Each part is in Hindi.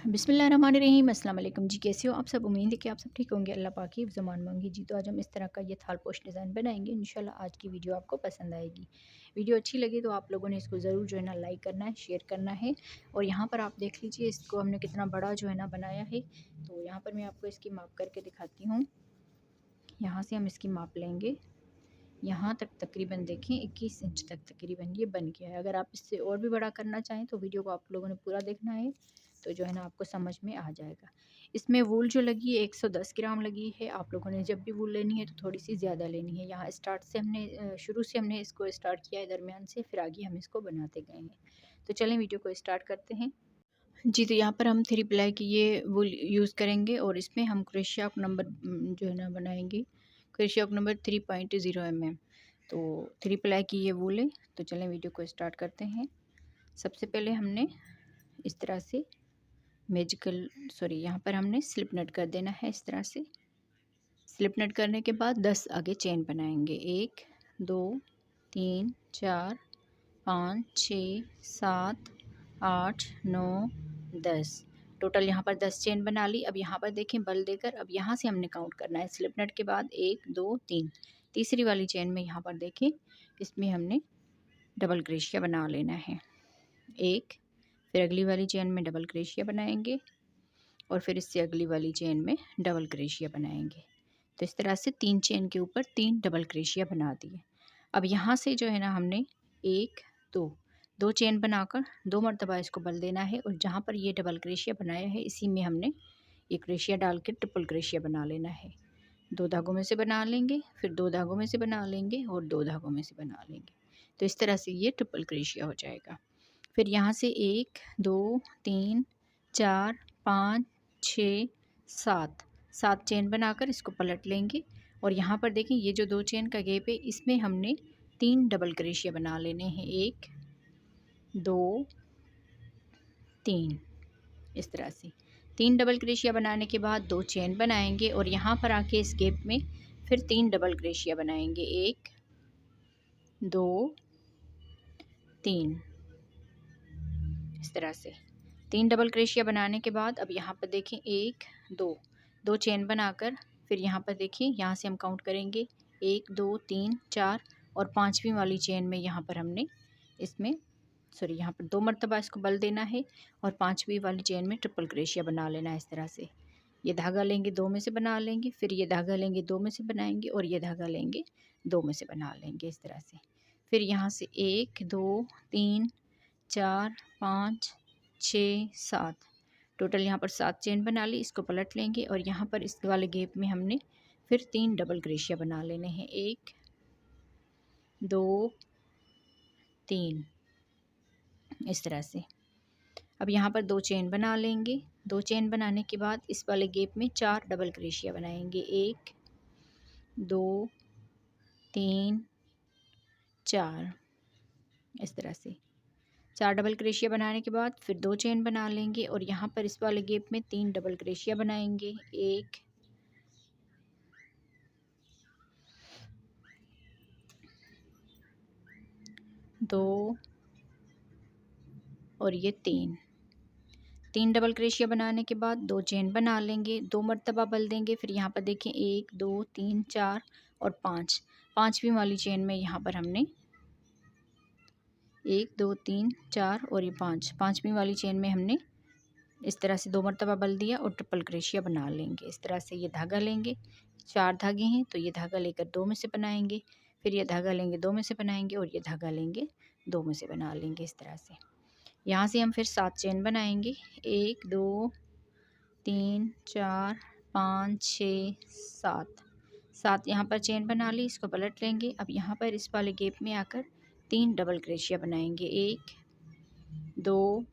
बिस्मिल्लाहिर्रहमानिर्रहीम। अस्सलाम वालेकुम जी, कैसे हो आप सब? उम्मीद है कि आप सब ठीक होंगे। अल्लाह पाक की ज़मान मांगी जी। तो आज हम इस तरह का ये थाल पोस्ट डिज़ाइन बनाएंगे। इंशाल्लाह आज की वीडियो आपको पसंद आएगी। वीडियो अच्छी लगी तो आप लोगों ने इसको ज़रूर जो है ना लाइक करना है, शेयर करना है। और यहाँ पर आप देख लीजिए इसको हमने कितना बड़ा जो है ना बनाया है। तो यहाँ पर मैं आपको इसकी माप करके दिखाती हूँ। यहाँ से हम इसकी माप लेंगे, यहाँ तक तकरीबन देखें 21 इंच तक तकरीबन ये बन गया है। अगर आप इससे और भी बड़ा करना चाहें तो वीडियो को आप लोगों ने पूरा देखना है, तो जो है ना आपको समझ में आ जाएगा। इसमें वूल जो लगी है 110 ग्राम लगी है। आप लोगों ने जब भी वूल लेनी है तो थोड़ी सी ज़्यादा लेनी है। यहाँ स्टार्ट से हमने शुरू से हमने इसको स्टार्ट किया है दरमियान से, फिर आगे हम इसको बनाते गए हैं। तो चलें वीडियो को स्टार्ट करते हैं जी। तो यहाँ पर हम 3 प्लाई की ये वूल यूज़ करेंगे और इसमें हम क्रोशिया नंबर जो है ना बनाएंगे, क्रोशिया नंबर 3.0 mm। तो 3 प्लाई की ये वूल है। तो चलें वीडियो को स्टार्ट करते हैं। सबसे पहले हमने इस तरह से यहाँ पर हमने स्लिप नट कर देना है। इस तरह से स्लिप नट करने के बाद 10 आगे चेन बनाएंगे। 1 2 3 4 5 6 7 8 9 10, टोटल यहाँ पर 10 चेन बना ली। अब यहाँ पर देखें बल देकर, अब यहाँ से हमने काउंट करना है। स्लिप नट के बाद 1 2 3, तीसरी वाली चेन में यहाँ पर देखें इसमें हमने डबल क्रोशिया बना लेना है। एक, फिर अगली वाली चेन में डबल क्रोशिया बनाएंगे और फिर इससे अगली वाली चेन में डबल क्रोशिया बनाएंगे। तो इस तरह से 3 चेन के ऊपर 3 डबल क्रोशिया बना दिए। अब यहाँ से जो है ना हमने 1 2 चेन बनाकर 2 मरतबा इसको बल देना है और जहाँ पर ये डबल क्रोशिया बनाया है इसी में हमने ये क्रोशिया डाल के ट्रिपल क्रोशिया बना लेना है। 2 धागों में से बना लेंगे, फिर 2 धागों में से बना लेंगे और 2 धागों में से बना लेंगे। तो इस तरह से ये ट्रिपल क्रोशिया हो जाएगा। फिर यहाँ से 1 2 3 4 5 6 7 चेन बनाकर इसको पलट लेंगे और यहाँ पर देखें ये जो 2 चेन का गैप है इसमें हमने 3 डबल क्रोशिया बना लेने हैं। 1 2 3, इस तरह से 3 डबल क्रोशिया बनाने के बाद 2 चेन बनाएंगे और यहाँ पर आके इस गैप में फिर 3 डबल क्रोशिया बनाएंगे। 1 2 3, इस तरह से 3 डबल क्रोशिया बनाने के बाद अब यहाँ पर देखें 1 2 चेन बनाकर फिर यहाँ पर देखिए यहाँ से हम काउंट करेंगे 1 2 3 4 और 5वीं वाली चेन में यहाँ पर हमने यहाँ पर 2 मरतबा इसको बल देना है और 5वीं वाली चेन में ट्रिपल क्रोशिया बना लेना है। इस तरह से ये धागा लेंगे 2 में से बना लेंगे, फिर ये धागा लेंगे 2 में से बनाएंगे और ये धागा लेंगे 2 में से बना लेंगे। इस तरह से फिर यहाँ से 1 2 3 4 5 6 7, टोटल यहाँ पर 7 चेन बना ली। इसको पलट लेंगे और यहाँ पर इस वाले गैप में हमने फिर 3 डबल क्रोशिया बना लेने हैं। 1 2 3, इस तरह से अब यहाँ पर 2 चेन बना लेंगे। 2 चेन बनाने के बाद इस वाले गैप में 4 डबल क्रोशिया बनाएंगे। 1 2 3 4, इस तरह से 4 डबल क्रोशिया बनाने के बाद फिर 2 चेन बना लेंगे और यहाँ पर इस वाले गैप में 3 डबल क्रोशिया बनाएंगे। 1 2 और ये 3 डबल क्रोशिया बनाने के बाद 2 चेन बना लेंगे, 2 मरतबा बल देंगे। फिर यहाँ पर देखें 1 2 3 4 और 5वीं वाली चेन में यहाँ पर हमने 1 2 3 4 और ये 5वीं वाली चेन में हमने इस तरह से 2 मरतबा बल दिया और ट्रिपल क्रोशिया बना लेंगे। इस तरह से ये धागा लेंगे, 4 धागे हैं तो ये धागा लेकर 2 में से बनाएंगे, फिर ये धागा लेंगे 2 में से बनाएंगे और ये धागा लेंगे 2 में से बना लेंगे। इस तरह से यहाँ से हम फिर 7 चेन बनाएंगे। 1 2 3 4 5 6 7 यहाँ पर चेन बना ली। इसको पलट लेंगे। अब यहाँ पर इस वाले गैप में आकर 3 डबल क्रोशिया बनाएंगे। 1 2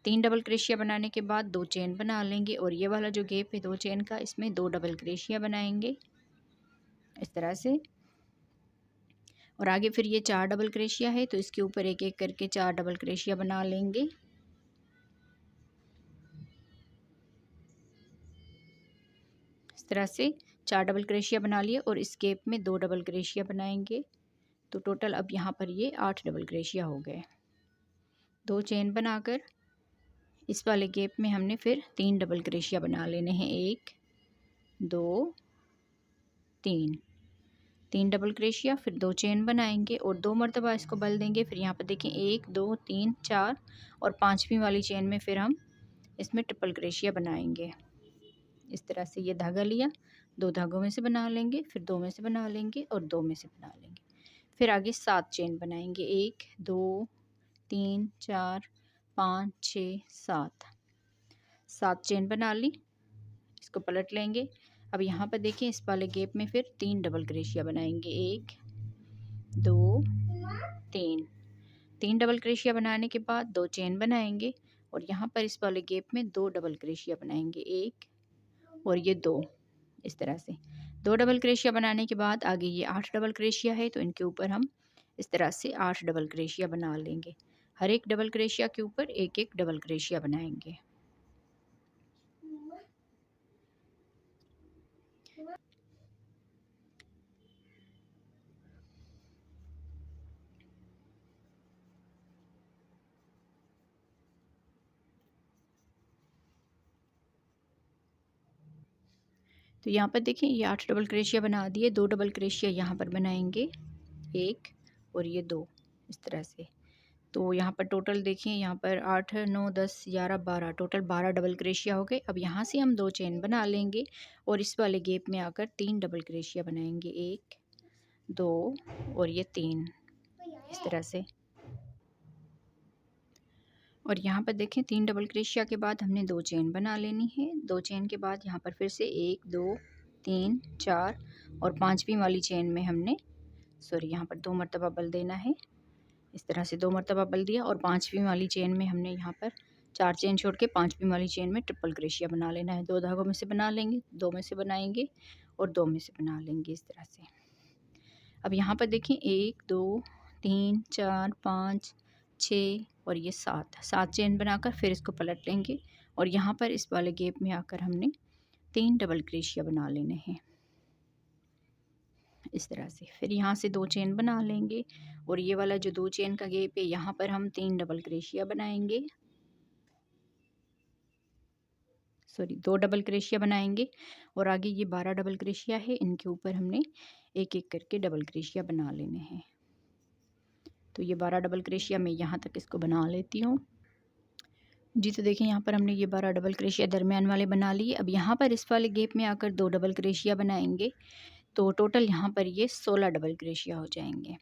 3 डबल क्रोशिया बनाने के बाद 2 चेन बना लेंगे और ये वाला जो गैप है 2 चेन का इसमें 2 डबल क्रोशिया बनाएंगे इस तरह से। और आगे फिर ये 4 डबल क्रोशिया है तो इसके ऊपर एक एक करके 4 डबल क्रोशिया बना लेंगे। इस तरह से 4 डबल क्रोशिया बना लिए और इस गैप में 2 डबल क्रोशिया बनाएंगे। तो टोटल अब यहाँ पर ये 8 डबल क्रोशिया हो गए। 2 चेन बनाकर इस वाले गैप में हमने फिर 3 डबल क्रोशिया बना लेने हैं। 1 2 3 3 डबल क्रोशिया, फिर 2 चेन बनाएंगे और 2 मरतबा इसको बल देंगे। फिर यहाँ पर देखें 1 2 3 4 और 5वीं वाली चेन में फिर हम इसमें ट्रिपल क्रोशिया बनाएंगे। इस तरह से ये धागा लिया, 2 धागों में से बना लेंगे, फिर 2 में से बना लेंगे और 2 में से बना लेंगे। फिर आगे 7 चेन बनाएंगे। 1 2 3 4 5 6 7 चेन बना ली। इसको पलट लेंगे। अब यहाँ पर देखें इस वाले गैप में फिर 3 डबल क्रोशिया बनाएंगे। 1 2 3 डबल क्रोशिया बनाने के बाद 2 चेन बनाएंगे और यहाँ पर इस वाले गैप में 2 डबल क्रोशिया बनाएंगे। 1 और ये 2। इस तरह से 2 डबल क्रोशिया बनाने के बाद आगे ये 8 डबल क्रोशिया है, तो इनके ऊपर हम इस तरह से 8 डबल क्रोशिया बना लेंगे। हर एक डबल क्रोशिया के ऊपर एक एक डबल क्रोशिया बनाएंगे। तो यहाँ पर देखिए ये 8 डबल क्रोशिया बना दिए। 2 डबल क्रोशिया यहाँ पर बनाएंगे, 1 और ये 2। इस तरह से तो यहाँ पर टोटल देखिए, यहाँ पर 8 9 10 11 12, टोटल 12 डबल क्रोशिया हो गए। अब यहाँ से हम 2 चेन बना लेंगे और इस वाले गैप में आकर 3 डबल क्रोशिया बनाएंगे। 1 2 और ये 3। इस तरह से और यहाँ पर देखें 3 डबल क्रोशिया के बाद हमने 2 चेन बना लेनी है। 2 चेन के बाद यहाँ पर फिर से 1 2 3 4 और 5वीं वाली चेन में हमने यहाँ पर 2 मरतबा बल देना है। इस तरह से 2 मरतबा बल दिया और 5वीं वाली चेन में हमने यहाँ पर 4 चेन छोड़ के 5वीं वाली चेन में ट्रिपल क्रोशिया बना लेना है। 2 धागों में से बना लेंगे, 2 में से बनाएंगे और 2 में से बना लेंगे। इस तरह से अब यहाँ पर देखें 1 2 3 4 5 6 और ये 7 चेन बनाकर फिर इसको पलट लेंगे और यहाँ पर इस वाले गैप में आकर हमने 3 डबल क्रोशिया बना लेने हैं। इस तरह से फिर यहाँ से 2 चेन बना लेंगे और ये वाला जो 2 चेन का गैप है यहाँ पर हम 3 डबल क्रोशिया बनाएंगे, 2 डबल क्रोशिया बनाएंगे और आगे ये 12 डबल क्रोशिया है, इनके ऊपर हमने एक एक करके डबल क्रोशिया बना लेने हैं। तो ये 12 डबल क्रोशिया मैं यहाँ तक इसको बना लेती हूँ जी। तो देखिए यहाँ पर हमने ये 12 डबल क्रोशिया दरमियान वाले बना लिए। अब यहाँ पर इस वाले गैप में आकर 2 डबल क्रोशिया बनाएंगे, तो टोटल यहाँ पर ये 16 डबल क्रोशिया हो जाएंगे।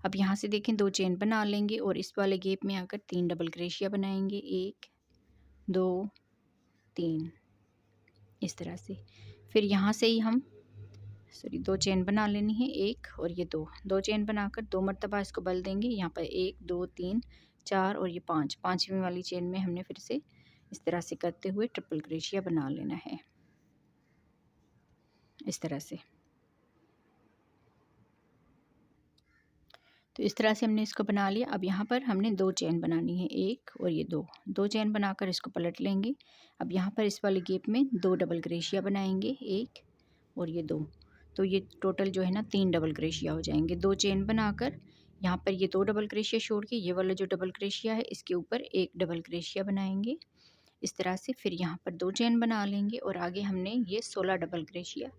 अब यहाँ से देखें 2 चेन बना लेंगे और इस वाले गैप में आकर 3 डबल क्रोशिया बनाएंगे। 1 2 3 इस तरह से फिर यहाँ से ही हम 2 चेन बना लेनी है, 1 और ये 2 चेन बनाकर 2 मरतबा इसको बल देंगे। यहाँ पर 1 2 3 4 और ये 5वीं वाली चेन में हमने फिर से इस तरह से करते हुए ट्रिपल क्रोशिया बना लेना है। इस तरह से तो इस तरह से हमने इसको बना लिया। अब यहाँ पर हमने 2 चेन बनानी है, 1 और ये 2 चेन बनाकर इसको पलट लेंगे। अब यहाँ पर इस वाले गैप में 2 डबल क्रोशिया बनाएंगे, 1 और ये 2। तो ये टोटल जो है ना 3 डबल क्रोशिया हो जाएंगे। 2 चेन बनाकर यहाँ पर ये 2 डबल क्रोशिया छोड़ के ये वाला जो डबल क्रोशिया है इसके ऊपर एक डबल क्रोशिया बनाएंगे। इस तरह से फिर यहाँ पर 2 चेन बना लेंगे और आगे हमने ये 16 डबल क्रोशिया,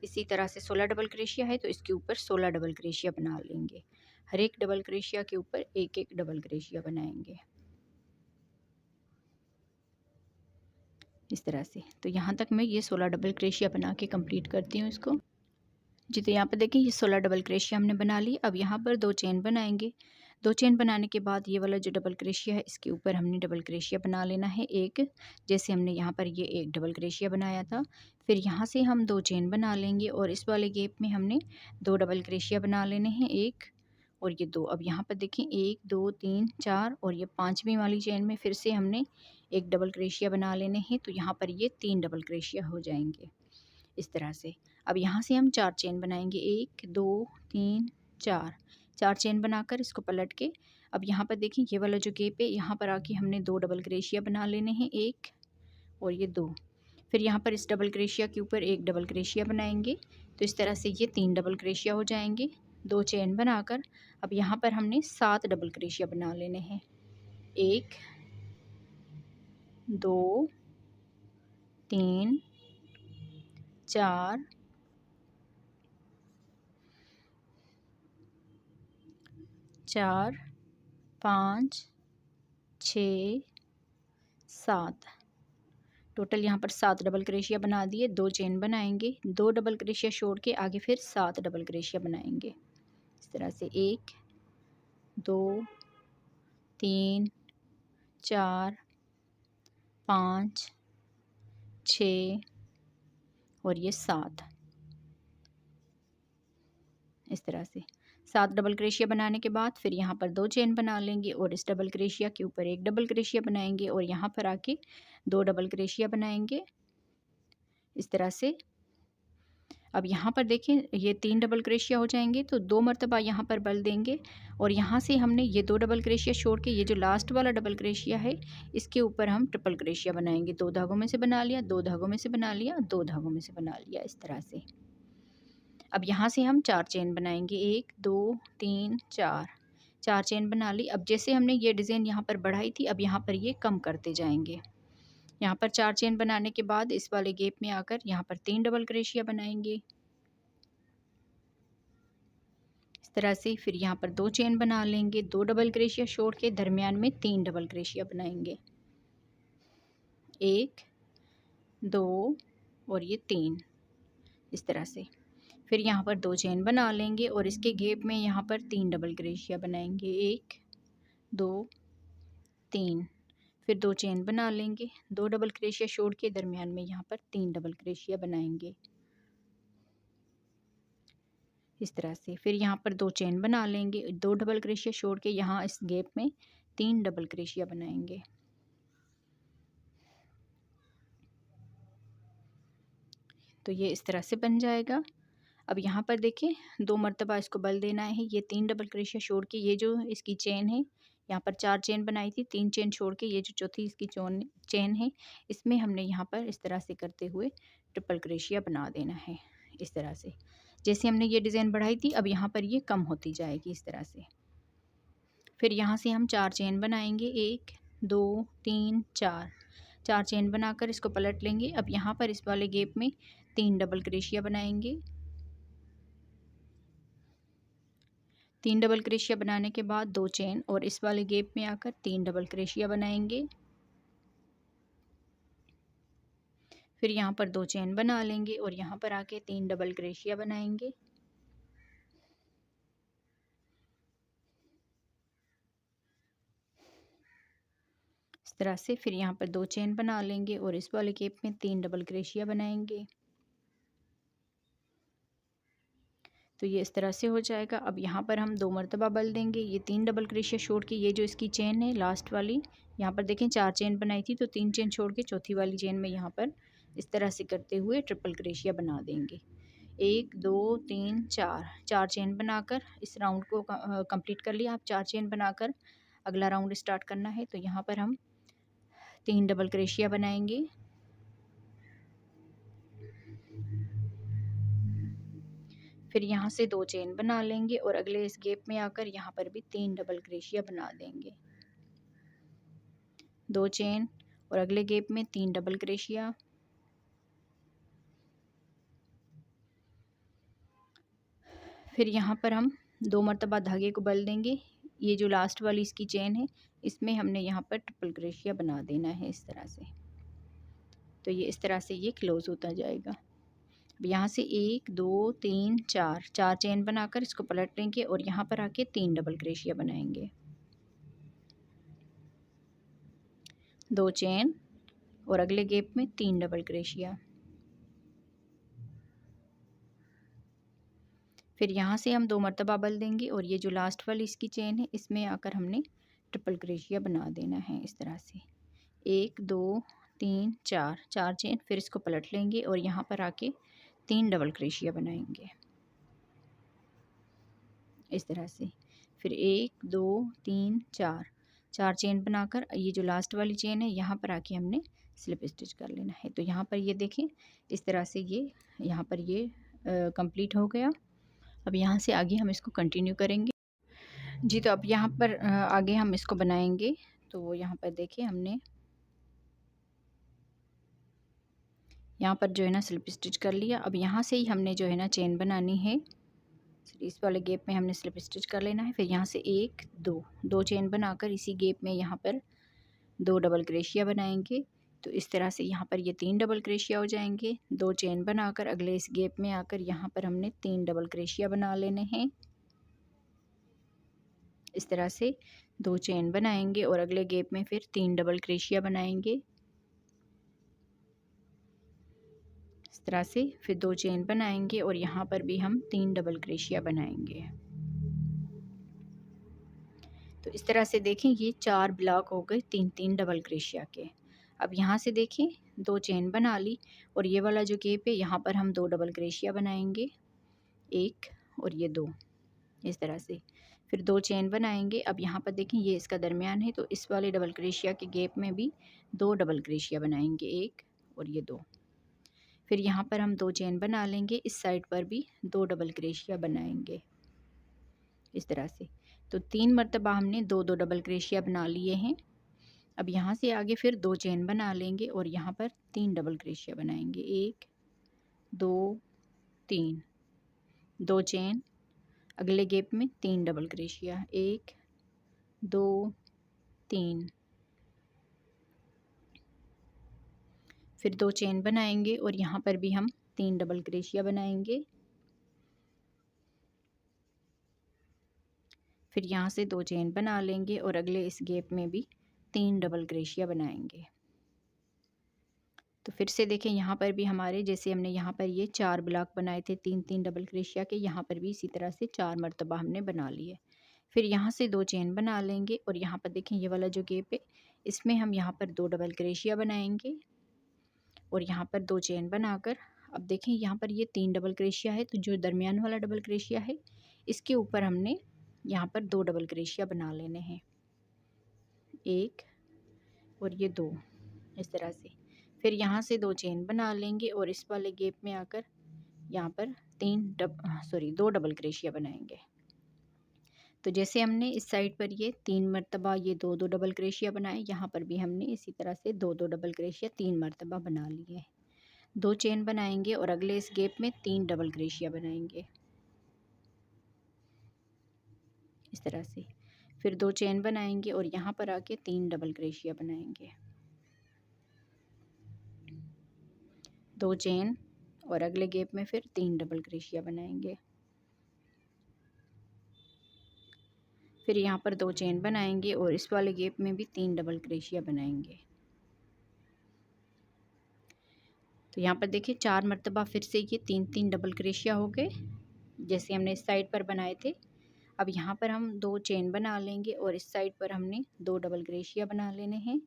इसी तरह से 16 डबल क्रोशिया है तो इसके ऊपर 16 डबल क्रोशिया बना लेंगे। हर एक डबल क्रोशिया के ऊपर एक एक डबल क्रोशिया बनाएंगे। इस तरह से तो यहाँ तक मैं ये 16 डबल क्रोशिया बना के कंप्लीट करती हूँ इसको जी। तो यहाँ पर देखिए ये 16 डबल क्रोशिया हमने बना ली। अब यहाँ पर 2 चेन बनाएंगे। 2 चेन बनाने के बाद ये वाला जो डबल क्रोशिया है इसके ऊपर हमने डबल क्रोशिया बना लेना है, एक जैसे हमने यहाँ पर ये एक डबल क्रोशिया बनाया था। फिर यहाँ से हम 2 चेन बना लेंगे और इस वाले गैप में हमने 2 डबल क्रोशिया बना लेने हैं, 1 और ये 2। अब यहाँ पर देखें 1 2 3 4 और ये 5वीं वाली चेन में फिर से हमने एक डबल क्रोशिया बना लेने हैं, तो यहाँ पर ये 3 डबल क्रोशिया हो जाएंगे। इस तरह से अब यहाँ से हम 4 चेन बनाएंगे, 1 2 3 4 चेन बनाकर इसको पलट के अब यहाँ पर देखिए ये वाला जो गैप है यहाँ पर आके हमने 2 डबल क्रोशिया बना लेने हैं, 1 और ये 2। फिर यहाँ पर इस डबल क्रोशिया के ऊपर एक डबल क्रोशिया बनाएंगे, तो इस तरह से ये 3 डबल क्रोशिया हो जाएंगे। 2 चेन बनाकर अब यहाँ पर हमने 7 डबल क्रोशिया बना लेने हैं, 1 2 3 4 4 5 6 7। टोटल यहाँ पर 7 डबल क्रोशिया बना दिए। 2 चेन बनाएंगे, 2 डबल क्रोशिया छोड़ के आगे फिर 7 डबल क्रोशिया बनाएंगे। इस तरह से 1 2 3 4 5 6 और ये 7। इस तरह से 7 डबल क्रोशिया बनाने के बाद फिर यहाँ पर 2 चेन बना लेंगे और इस डबल क्रोशिया के ऊपर एक डबल क्रोशिया बनाएंगे और यहाँ पर आके 2 डबल क्रोशिया बनाएंगे इस तरह से। अब यहाँ पर देखें ये 3 डबल क्रोशिया हो जाएंगे तो 2 मरतबा यहाँ पर बल देंगे और यहाँ से हमने ये 2 डबल क्रोशिया छोड़ के ये जो लास्ट वाला डबल क्रोशिया है इसके ऊपर हम ट्रिपल क्रोशिया बनाएंगे। 2 धागों में से बना लिया, 2 धागों में से बना लिया, 2 धागों में से बना लिया इस तरह से। अब यहाँ से हम 4 चेन बनाएंगे, 1 2 3 4, 4 चेन बना ली। अब जैसे हमने ये डिज़ाइन यहाँ पर बढ़ाई थी अब यहाँ पर ये कम करते जाएंगे। यहाँ पर 4 चेन बनाने के बाद इस वाले गैप में आकर यहाँ पर 3 डबल क्रोशिया बनाएंगे इस तरह से। फिर यहाँ पर 2 चेन बना लेंगे, 2 डबल क्रोशिया छोड़ के दरमियान में 3 डबल क्रोशिया बनाएंगे, 1 2 और ये 3 इस तरह से। फिर यहाँ पर 2 चेन बना लेंगे और इसके गैप में यहाँ पर 3 डबल क्रोशिया बनाएंगे, 1 2 3। फिर 2 चेन बना लेंगे, 2 डबल क्रोशिया छोड़ के दरमियान में यहाँ पर 3 डबल क्रोशिया बनाएंगे इस तरह से। फिर यहाँ पर 2 चेन बना लेंगे, 2 डबल क्रोशिया छोड़ के यहाँ इस गैप में 3 डबल क्रोशिया बनाएंगे। तो ये इस तरह से बन जाएगा। अब यहाँ पर देखें 2 मरतबा इसको बल देना है। ये 3 डबल क्रोशिया छोड़ के ये जो इसकी चेन है यहाँ पर 4 चेन बनाई थी, 3 चेन छोड़ के ये जो चौथी इसकी चेन है इसमें हमने यहाँ पर इस तरह से करते हुए ट्रिपल क्रोशिया बना देना है इस तरह से। जैसे हमने ये डिज़ाइन बढ़ाई थी अब यहाँ पर ये कम होती जाएगी इस तरह से। फिर यहाँ से हम 4 चेन बनाएंगे, 1 2 3 4, 4 चेन बनाकर इसको पलट लेंगे। अब यहाँ पर इस वाले गैप में 3 डबल क्रोशिया बनाएंगे, 3 डबल क्रोशिया बनाने के बाद 2 चेन और इस वाले गैप में आकर 3 डबल क्रोशिया बनाएंगे। फिर यहाँ पर 2 चेन बना लेंगे और यहाँ पर आके 3 डबल क्रोशिया बनाएंगे इस तरह से। फिर यहाँ पर 2 चेन बना लेंगे और इस वाले गैप में 3 डबल क्रोशिया बनाएंगे। तो ये इस तरह से हो जाएगा। अब यहाँ पर हम 2 मरतबा बल देंगे, ये 3 डबल क्रोशिया छोड़ के ये जो इसकी चेन है लास्ट वाली यहाँ पर देखें 4 चेन बनाई थी तो 3 चेन छोड़ के चौथी वाली चेन में यहाँ पर इस तरह से करते हुए ट्रिपल क्रोशिया बना देंगे। 1 2 3 4, 4 चेन बनाकर इस राउंड को कंप्लीट कर लिया। आप 4 चेन बनाकर अगला राउंड स्टार्ट करना है। तो यहाँ पर हम 3 डबल क्रोशिया बनाएंगे, फिर यहाँ से 2 चेन बना लेंगे और अगले इस गैप में आकर यहाँ पर भी 3 डबल क्रोशिया बना देंगे, 2 चेन और अगले गैप में 3 डबल क्रोशिया। फिर यहाँ पर हम 2 मरतबा धागे को बल देंगे, ये जो लास्ट वाली इसकी चेन है इसमें हमने यहाँ पर ट्रिपल क्रोशिया बना देना है इस तरह से। तो ये इस तरह से ये क्लोज़ होता जाएगा। अब यहाँ से 1 2 3 4, 4 चेन बनाकर इसको पलट लेंगे और यहाँ पर आके 3 डबल क्रोशिया बनाएंगे, 2 चेन और अगले गैप में 3 डबल क्रोशिया। फिर यहाँ से हम 2 मरतबा बल देंगे और ये जो लास्ट वाली इसकी चेन है इसमें आकर हमने ट्रिपल क्रोशिया बना देना है इस तरह से। 1 2 3 4, 4 चेन, फिर इसको पलट लेंगे और यहाँ पर आके 3 डबल क्रोशिया बनाएंगे इस तरह से। फिर 1 2 3 4, 4 चेन बनाकर ये जो लास्ट वाली चेन है यहाँ पर आके हमने स्लिप स्टिच कर लेना है। तो यहाँ पर ये देखें इस तरह से ये यहाँ पर ये कंप्लीट हो गया। अब यहाँ से आगे हम इसको कंटिन्यू करेंगे जी। तो अब यहाँ पर आगे हम इसको बनाएंगे। तो यहाँ पर देखिए हमने यहाँ पर जो है ना स्लिप स्टिच कर लिया। अब यहाँ से ही हमने जो है ना चेन बनानी है। इस वाले गैप में हमने स्लिप स्टिच कर लेना है। फिर यहाँ से 1 2 चेन बनाकर इसी गैप में यहाँ पर 2 डबल क्रोशिया बनाएंगे। तो इस तरह से यहाँ पर ये 3 डबल क्रोशिया हो जाएंगे। 2 चेन बनाकर अगले इस गैप में आकर यहाँ पर हमने 3 डबल क्रोशिया बना लेने हैं। इस तरह से 2 चेन बनाएंगे और अगले गैप में फिर 3 डबल क्रोशिया बनाएंगे। इस तरह से फिर 2 चेन बनाएंगे और यहाँ पर भी हम 3 डबल क्रोशिया बनाएंगे। तो इस तरह से देखें ये 4 ब्लॉक हो गए 3-3 डबल क्रोशिया के। अब यहाँ से देखें 2 चेन बना ली और ये वाला जो गैप है यहाँ पर हम 2 डबल क्रोशिया बनाएंगे, 1 और ये 2, इस तरह से फिर 2 चेन बनाएंगे। अब यहाँ पर देखें ये इसका दरमियान है, तो इस वाले डबल क्रोशिया के गैप में भी 2 डबल क्रोशिया बनाएंगे, 1 और ये 2। फिर यहाँ पर हम 2 चेन बना लेंगे, इस साइड पर भी 2 डबल क्रोशिया बनाएंगे इस तरह से। तो 3 मरतबा हमने 2-2 डबल क्रोशिया बना लिए हैं। अब यहाँ से आगे फिर 2 चेन बना लेंगे और यहाँ पर 3 डबल क्रोशिया बनाएंगे, 1 2 3, 2 चेन, अगले गैप में 3 डबल क्रोशिया, 1 2 3, फिर 2 चेन बनाएंगे और यहाँ पर भी हम 3 डबल क्रोशिया बनाएंगे। फिर यहाँ से 2 चेन बना लेंगे और अगले इस गैप में भी 3 डबल क्रोशिया बनाएंगे। तो फिर से देखें यहाँ पर भी हमारे जैसे हमने यहाँ पर ये 4 ब्लॉक बनाए थे 3-3 डबल क्रोशिया के, यहाँ पर भी इसी तरह से 4 मरतबा हमने बना लिए। फिर यहाँ से 2 चेन बना लेंगे और यहाँ पर देखें ये वाला जो गैप है इसमें हम यहाँ पर 2 डबल क्रोशिया बनाएंगे और यहाँ पर 2 चेन बनाकर, अब देखें यहाँ पर ये 3 डबल क्रोशिया है, तो जो दरमियान वाला डबल क्रोशिया है इसके ऊपर हमने यहाँ पर 2 डबल क्रोशिया बना लेने हैं, 1 और ये 2, इस तरह से। फिर यहाँ से 2 चेन बना लेंगे और इस वाले गैप में आकर यहाँ पर 2 डबल क्रोशिया बनाएंगे। तो जैसे हमने इस साइड पर ये 3 मरतबा ये 2-2 डबल क्रोशिया बनाए, यहाँ पर भी हमने इसी तरह से 2-2 डबल क्रोशिया 3 मरतबा बना लिए हैं। 2 चेन बनाएंगे और अगले इस गैप में 3 डबल क्रोशिया बनाएंगे इस तरह से। फिर 2 चेन बनाएंगे और यहाँ पर आके 3 डबल क्रोशिया बनाएंगे, 2 चेन और अगले गैप में फिर 3 डबल क्रोशिया बनाएंगे। फिर यहाँ पर 2 चेन बनाएंगे और इस वाले गैप में भी 3 डबल क्रोशिया बनाएंगे। तो यहाँ पर देखिए 4 मरतबा फिर से ये 3-3 डबल क्रोशिया हो गए जैसे हमने इस साइड पर बनाए थे। अब यहाँ पर हम 2 चेन बना लेंगे और इस साइड पर हमने 2 डबल क्रोशिया बना लेने हैं।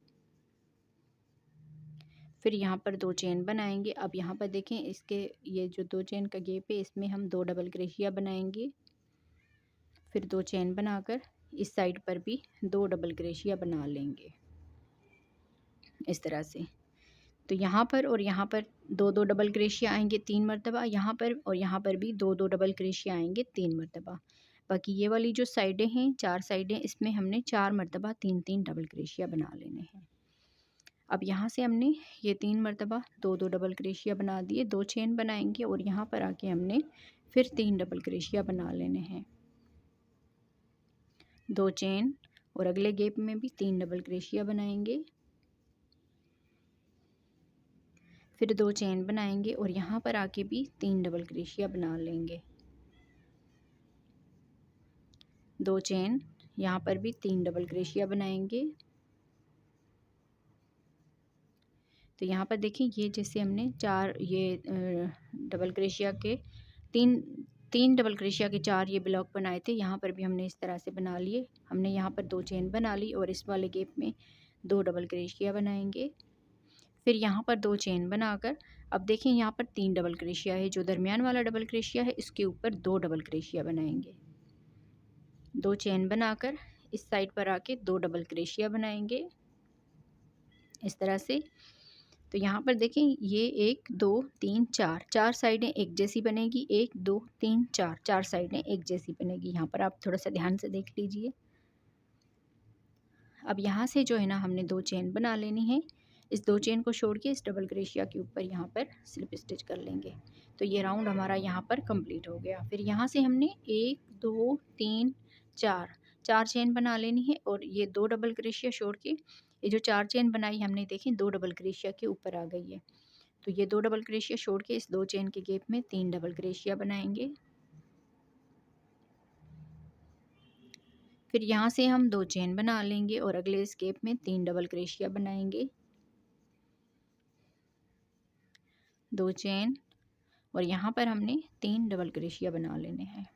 फिर यहाँ पर 2 चेन बनाएंगे। अब यहाँ पर देखें इसके ये जो 2 चेन का गैप है इसमें हम 2 डबल क्रोशिया बनाएंगे। फिर 2 चेन बनाकर इस साइड पर भी 2 डबल क्रोशिया बना लेंगे इस तरह से। तो यहाँ पर और यहाँ पर 2-2 डबल क्रोशिया आएंगे 3 मरतबा, यहाँ पर और यहाँ पर भी 2-2 डबल क्रोशिया आएंगे 3 मरतबा। बाकी ये वाली जो साइडें हैं 4 साइडें इसमें हमने 4 मरतबा 3-3 डबल क्रोशिया बना लेने हैं। अब यहाँ से हमने ये 3 मरतबा 2-2 डबल क्रोशिया बना दिए, 2 चेन बनाएंगे और यहाँ पर आके हमने फिर 3 डबल क्रोशिया बना लेने हैं, 2 चेन और अगले गैप में भी 3 डबल क्रोशिया बनाएंगे। फिर 2 चेन बनाएंगे और यहाँ पर आके भी 3 डबल क्रोशिया बना लेंगे, 2 चेन, यहाँ पर भी 3 डबल क्रोशिया बनाएंगे। तो यहाँ पर देखिए ये जैसे हमने 4 ये डबल क्रोशिया के 3 डबल क्रोशिया के 4 ये ब्लॉक बनाए थे, यहाँ पर भी हमने इस तरह से बना लिए। हमने यहाँ पर 2 चेन बना ली और इस वाले गैप में 2 डबल क्रोशिया बनाएंगे। फिर यहाँ पर 2 चेन बनाकर, अब देखें यहाँ पर 3 डबल क्रोशिया है, जो दरमियान वाला डबल क्रोशिया है इसके ऊपर 2 डबल क्रोशिया बनाएंगे। 2 चेन बनाकर इस साइड पर आके 2 डबल क्रोशिया बनाएंगे इस तरह से। तो यहाँ पर देखें ये 1 2 3 4 साइडें एक जैसी बनेगी, 1 2 3 4 साइडें एक जैसी बनेगी। यहाँ पर आप थोड़ा सा ध्यान से देख लीजिए। अब यहाँ से जो है ना हमने 2 चेन बना लेनी है, इस 2 चेन को छोड़ के इस डबल क्रोशिया के ऊपर यहाँ पर स्लिप स्टिच कर लेंगे। तो ये राउंड हमारा यहाँ पर कंप्लीट हो गया। फिर यहाँ से हमने 1 2 3 4 चेन बना लेनी है और ये 2 डबल क्रोशिया छोड़ के ये जो 4 चेन बनाई हमने देखें 2 डबल क्रोशिया के ऊपर आ गई है। तो ये 2 डबल क्रोशिया छोड़ के इस 2 चेन के गैप में 3 डबल क्रोशिया बनाएंगे। फिर यहाँ से हम 2 चेन बना लेंगे और अगले इस गैप में 3 डबल क्रोशिया बनाएंगे, 2 चेन और यहाँ पर हमने 3 डबल क्रोशिया बना लेने हैं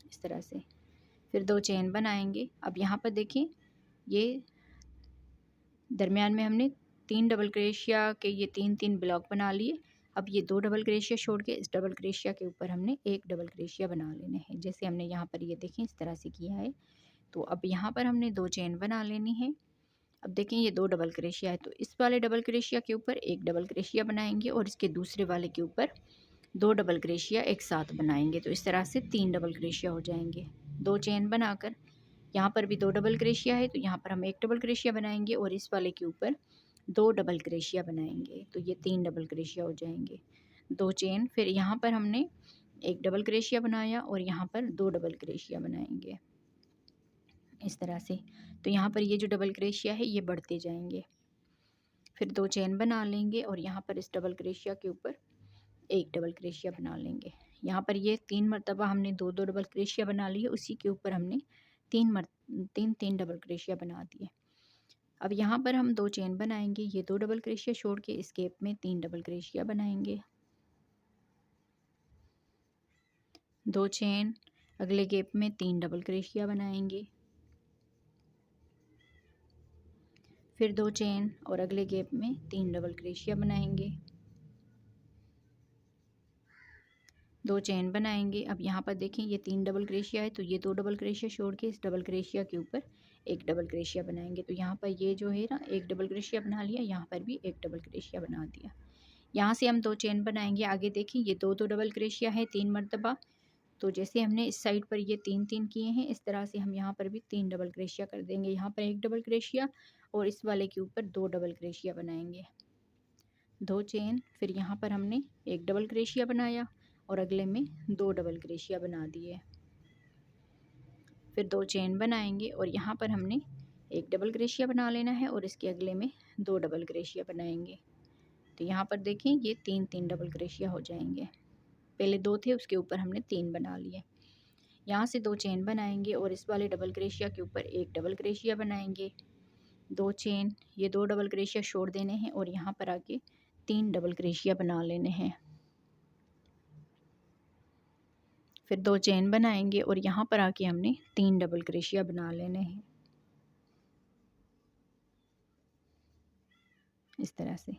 इस तरह से। फिर 2 चेन बनाएंगे। अब यहाँ पर देखिए ये दरमियान में हमने 3 डबल क्रोशिया के ये 3 ब्लॉक बना लिए। अब ये 2 डबल क्रोशिया छोड़ के इस डबल क्रोशिया के ऊपर हमने 1 डबल क्रोशिया बना लेने हैं, जैसे हमने यहाँ पर ये देखें इस तरह से किया है। तो अब यहाँ पर हमने 2 चेन बना लेनी है। अब देखें ये 2 डबल क्रोशिया है, तो इस वाले डबल क्रोशिया के ऊपर 1 डबल क्रोशिया बनाएंगे और इसके दूसरे वाले के ऊपर 2 डबल क्रोशिया एक साथ बनाएंगे। तो इस तरह से 3 डबल क्रोशिया हो जाएंगे। 2 चेन बनाकर यहाँ पर भी 2 डबल क्रोशिया है, तो यहाँ पर हम 1 डबल क्रोशिया बनाएंगे और इस वाले के ऊपर 2 डबल क्रोशिया बनाएंगे। तो ये 3 डबल क्रोशिया हो जाएंगे। 2 चेन, फिर यहाँ पर हमने 1 डबल क्रोशिया बनाया और यहाँ पर 2 डबल क्रोशिया बनाएंगे इस तरह से। तो यहाँ पर ये जो डबल क्रोशिया है ये बढ़ते जाएंगे। फिर 2 चेन बना लेंगे और यहाँ पर इस डबल क्रोशिया के ऊपर 1 डबल क्रोशिया बना लेंगे। यहाँ पर ये 3 मरतबा हमने 2 डबल क्रोशिया बना लिए, उसी के ऊपर हमने 3 डबल क्रोशिया बना दिए। अब यहाँ पर हम 2 चेन बनाएंगे, ये 2 डबल क्रोशिया छोड़ के इस गैप में 3 डबल क्रोशिया बनाएंगे, 2 चेन, अगले गैप में 3 डबल क्रोशिया बनाएंगे, फिर 2 चेन और अगले गैप में 3 डबल क्रोशिया बनाएंगे, 2 चेन बनाएंगे। अब यहाँ पर देखें ये 3 डबल क्रोशिया है, तो ये 2 डबल क्रोशिया छोड़ के इस डबल क्रोशिया के ऊपर 1 डबल क्रोशिया बनाएंगे। तो यहाँ पर ये जो है ना 1 डबल क्रोशिया बना लिया, यहाँ पर भी 1 डबल क्रोशिया बना दिया। यहाँ से हम 2 चेन बनाएंगे। आगे देखिए ये 2 डबल क्रोशिया है 3 मरतबा, तो जैसे हमने इस साइड पर ये 3 किए हैं, इस तरह से हम यहाँ पर भी 3 डबल क्रोशिया कर देंगे। यहाँ पर 1 डबल क्रोशिया और इस वाले के ऊपर 2 डबल क्रोशिया बनाएंगे, 2 चेन, फिर यहाँ पर हमने 1 डबल क्रोशिया बनाया और अगले में 2 डबल क्रोशिया बना दिए। फिर 2 चेन बनाएंगे और यहाँ पर हमने 1 डबल क्रोशिया बना लेना है और इसके अगले में 2 डबल क्रोशिया बनाएंगे। तो यहाँ पर देखें ये 3 डबल क्रोशिया हो जाएंगे। पहले 2 थे, उसके ऊपर हमने 3 बना लिए। यहाँ से 2 चेन बनाएंगे और इस वाले डबल क्रोशिया के ऊपर 1 डबल क्रोशिया बनाएंगे, 2 चेन, ये 2 डबल क्रोशिया छोड़ देने हैं और यहाँ पर आके 3 डबल क्रोशिया बना लेने हैं। फिर 2 चेन बनाएंगे और यहाँ पर आके हमने 3 डबल क्रोशिया बना लेने हैं इस तरह से।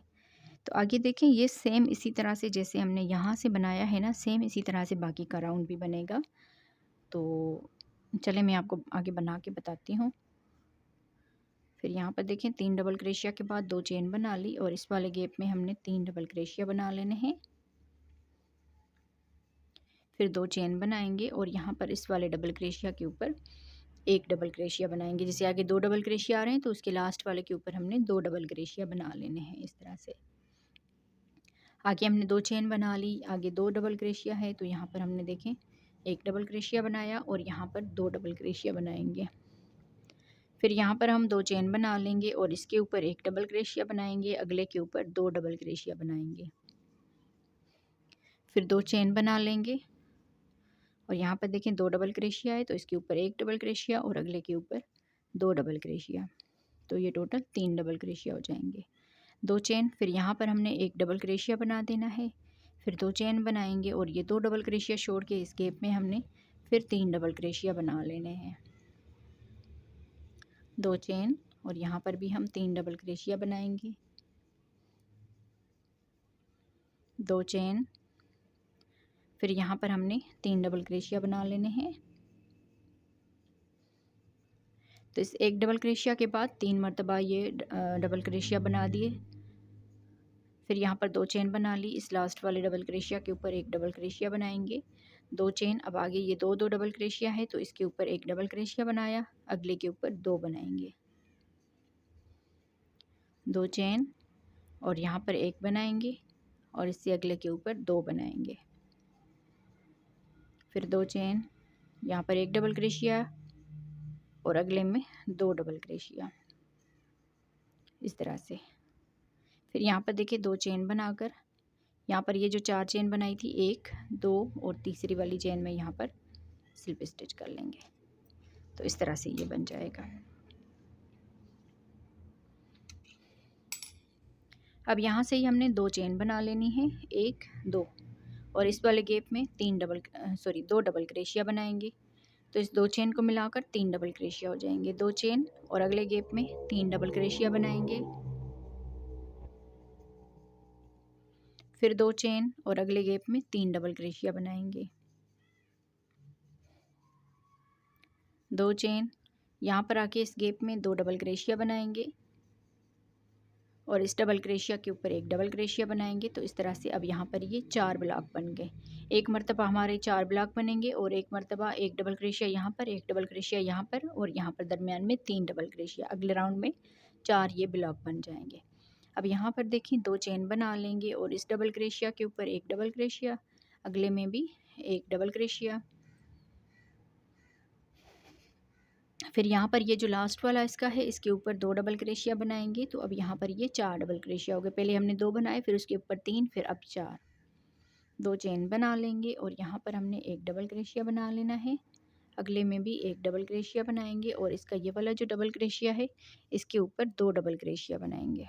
तो आगे देखें ये सेम इसी तरह से जैसे हमने यहाँ से बनाया है ना, सेम इसी तरह से बाकी का राउंड भी बनेगा। तो चले मैं आपको आगे बना के बताती हूँ। फिर यहाँ पर देखें 3 डबल क्रोशिया के बाद 2 चेन बना ली और इस वाले गैप में हमने 3 डबल क्रोशिया बना लेने हैं। फिर 2 चेन बनाएंगे और यहाँ पर इस वाले डबल क्रोशिया के ऊपर 1 डबल क्रोशिया बनाएंगे। जैसे आगे 2 डबल क्रोशिया आ रहे हैं तो उसके लास्ट वाले के ऊपर हमने 2 डबल क्रोशिया बना लेने हैं इस तरह से। आगे हमने 2 चेन बना ली, आगे 2 डबल क्रोशिया है, तो यहाँ पर हमने देखें 1 डबल क्रोशिया बनाया और यहाँ पर 2 डबल क्रोशिया बनाएंगे। फिर यहाँ पर हम 2 चेन बना लेंगे और इसके ऊपर 1 डबल क्रोशिया बनाएंगे, अगले के ऊपर 2 डबल क्रोशिया बनाएंगे। फिर 2 चेन बना लेंगे और यहाँ पर देखें 2 डबल क्रोशिया है, तो इसके ऊपर 1 डबल क्रोशिया और अगले के ऊपर 2 डबल क्रोशिया, तो ये टोटल 3 डबल क्रोशिया हो जाएंगे। 2 चेन, फिर यहाँ पर हमने 1 डबल क्रोशिया बना देना है। फिर 2 चेन बनाएंगे और ये 2 डबल क्रोशिया छोड़ के इस गैप में हमने फिर 3 डबल क्रोशिया बना लेने हैं, 2 चेन और यहाँ पर भी हम 3 डबल क्रोशिया बनाएंगे, 2 चेन, फिर यहाँ पर हमने 3 डबल क्रोशिया बना लेने हैं। तो इस 1 डबल क्रोशिया के बाद 3 मरतबा ये डबल क्रोशिया बना दिए। फिर यहाँ पर 2 चेन बना ली, इस लास्ट वाले डबल क्रोशिया के ऊपर 1 डबल क्रोशिया बनाएंगे, 2 चेन। अब आगे ये 2 डबल क्रोशिया है, तो इसके ऊपर 1 डबल क्रोशिया बनाया, अगले के ऊपर 2 बनाएंगे, 2 चेन और यहाँ पर एक बनाएंगे और इससे अगले के ऊपर 2 बनाएंगे, फिर 2 चेन, यहाँ पर एक डबल क्रोशिया और अगले में 2 डबल क्रोशिया, इस तरह से। फिर यहाँ पर देखिए 2 चेन बनाकर यहाँ पर ये जो 4 चेन बनाई थी 1 2 और तीसरी वाली चेन में यहाँ पर स्लिप स्टिच कर लेंगे। तो इस तरह से ये बन जाएगा। अब यहाँ से ही हमने 2 चेन बना लेनी है, 1 2, और इस वाले गैप में 2 डबल क्रोशिया बनाएंगे। तो इस 2 चेन को मिलाकर 3 डबल क्रोशिया हो जाएंगे। 2 चेन और अगले गैप में 3 डबल क्रोशिया बनाएंगे, फिर 2 चेन और अगले गैप में 3 डबल क्रोशिया बनाएंगे, 2 चेन, यहाँ पर आके इस गैप में 2 डबल क्रोशिया बनाएंगे और इस डबल क्रोशिया के ऊपर एक डबल क्रोशिया बनाएंगे। तो इस तरह से अब यहाँ पर ये 4 ब्लॉक बन गए। एक मरतबा हमारे 4 ब्लॉक बनेंगे और एक मरतबा एक डबल क्रोशिया यहाँ पर, एक डबल क्रोशिया यहाँ पर और यहाँ पर दरमियान में 3 डबल क्रोशिया। अगले राउंड में 4 ये ब्लॉक बन जाएंगे। अब यहाँ पर देखिए 2 चेन बना लेंगे और इस डबल क्रोशिया के ऊपर एक डबल क्रोशिया, अगले में भी एक डबल क्रोशिया, फिर यहाँ पर ये जो लास्ट वाला इसका है इसके ऊपर 2 डबल क्रोशिया बनाएंगे। तो अब यहाँ पर ये 4 डबल क्रोशिया हो गए। पहले हमने 2 बनाए, फिर उसके ऊपर 3, फिर अब 4। 2 चेन बना लेंगे और यहाँ पर हमने एक डबल क्रोशिया बना लेना है, अगले में भी एक डबल क्रोशिया बनाएंगे और इसका ये वाला जो डबल क्रोशिया है इसके ऊपर 2 डबल क्रोशिया बनाएंगे।